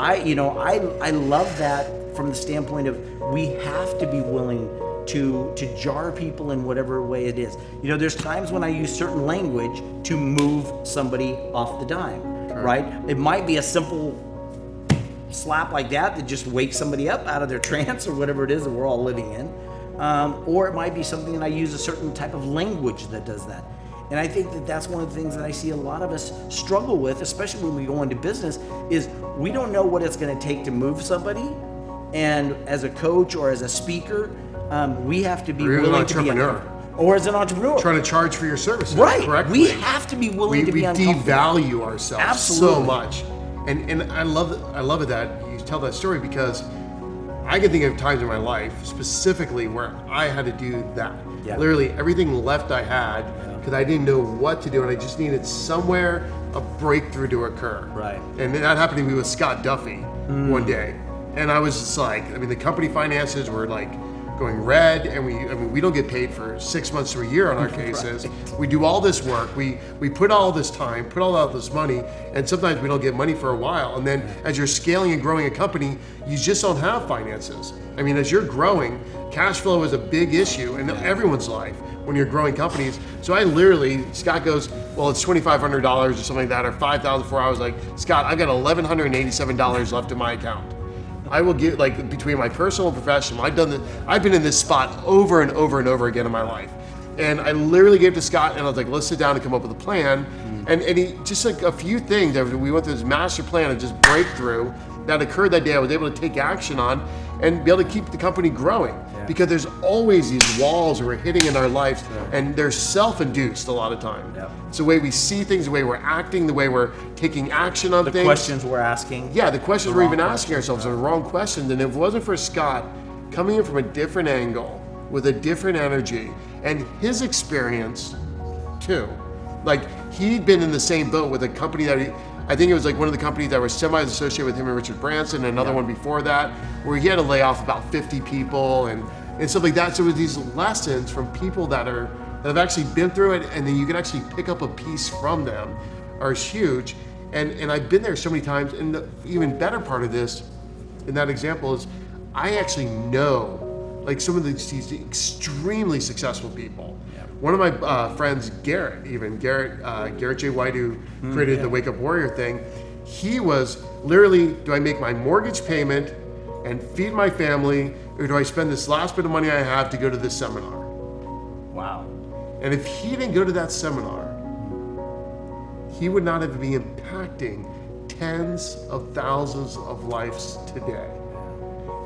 I love that from the standpoint of we have to be willing to jar people in whatever way it is. There's times when I use certain language to move somebody off the dime, right? It might be a simple slap like that just wakes somebody up out of their trance or whatever it is that we're all living in. Or it might be something that I use a certain type of language that does that. And I think that that's one of the things that I see a lot of us struggle with, especially when we go into business, is we don't know what it's going to take to move somebody. And as a coach or as a speaker, we have to be willing to be or as an entrepreneur. Trying to charge for your services, right? Correctly. We have to be willing to be uncomfortable. We devalue ourselves Absolutely. so much. And I love it that you tell that story, because I can think of times in my life specifically where I had to do that. Yeah. Literally everything left I had because I didn't know what to do, and I just needed somewhere a breakthrough to occur. Right. And that happened to me with Scott Duffy one day. And I was just like, the company finances were like going red, and we don't get paid for 6 months to a year on our cases. Right. We do all this work, we put all this time, put all this money, and sometimes we don't get money for a while. And then as you're scaling and growing a company, you just don't have finances. As you're growing, cash flow is a big issue in everyone's life when you're growing companies. So I literally, Scott goes, well, it's $2,500 or something like that, or $5,000 for. I was like, Scott, I've got $1,187 left in my account. I will get, between my personal and professional, I've been in this spot over and over and over again in my life. And I literally gave it to Scott, and I was like, let's sit down and come up with a plan. And he, just like a few things, we went through this master plan of just breakthrough that occurred that day. I was able to take action on and be able to keep the company growing. Because there's always these walls that we're hitting in our lives, and they're self-induced a lot of time. It's the way we see things, the way we're acting, the way we're taking action on things. The questions we're asking. Yeah, the questions we're even asking ourselves are the wrong questions. And if it wasn't for Scott coming in from a different angle, with a different energy, and his experience too, he'd been in the same boat with a company that I think it was one of the companies that was semi-associated with him and Richard Branson, and another one before that, where he had to lay off about 50 people and stuff like that. So it was these lessons from people that have actually been through it, and then you can actually pick up a piece from them, are huge. And I've been there so many times. And the even better part of this, in that example, is I actually know some of these extremely successful people. One of my friends, Garrett J. White, who created the Wake Up Warrior thing, he was literally, do I make my mortgage payment and feed my family, or do I spend this last bit of money I have to go to this seminar? Wow. And if he didn't go to that seminar, he would not have been impacting tens of thousands of lives today.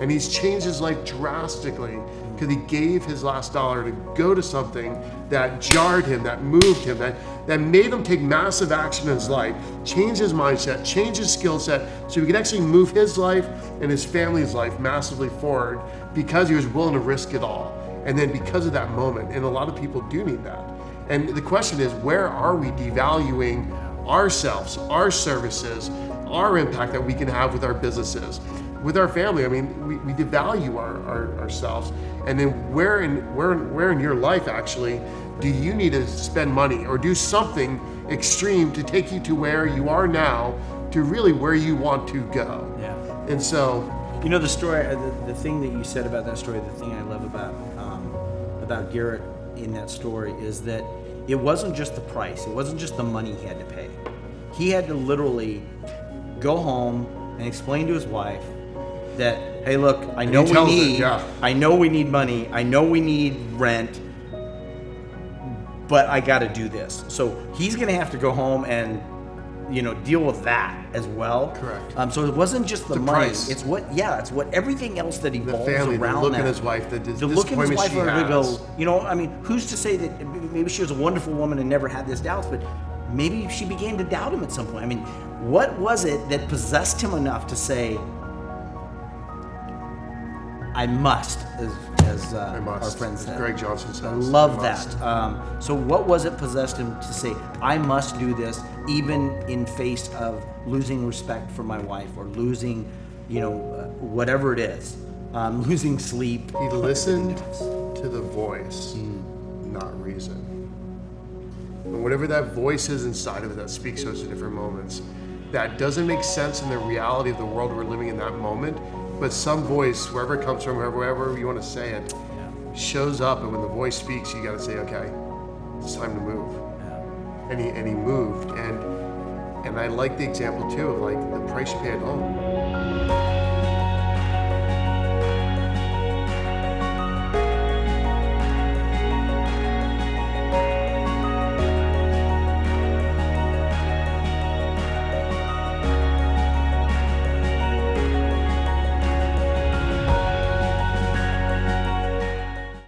And he's changed his life drastically because he gave his last dollar to go to something that jarred him, that moved him, that made him take massive action in his life, change his mindset, change his skill set, so he could actually move his life and his family's life massively forward because he was willing to risk it all. And then because of that moment, and a lot of people do need that. And the question is, where are we devaluing ourselves, our services, our impact that we can have with our businesses? With our family, we devalue ourselves. And then where in your life actually do you need to spend money or do something extreme to take you to where you are now, to really where you want to go? Yeah. And so, the story, the thing that you said about that story, the thing I love about Garrett in that story is that it wasn't just the price, it wasn't just the money he had to pay. He had to literally go home and explain to his wife that, hey, look, I know we need money, I know we need rent, but I got to do this. So he's going to have to go home and deal with that as well. Correct. So it wasn't just the money. Price. It's what everything else that evolves the family, around the look that. at his wife, the look at his wife, she has. Who's to say that maybe she was a wonderful woman and never had this doubts, but maybe she began to doubt him at some point. What was it that possessed him enough to say, I must, as our friend said. Greg Johnson says. I love that. So what was it possessed him to say, I must do this, even in face of losing respect for my wife or losing, whatever it is, losing sleep. He listened to the voice, not reason. And whatever that voice is inside of it that speaks to us at different moments, that doesn't make sense in the reality of the world we're living in that moment, but some voice, wherever it comes from, wherever you want to say it, shows up, and when the voice speaks, you got to say, okay, it's time to move. And he moved, and I like the example too of like the price you pay at home.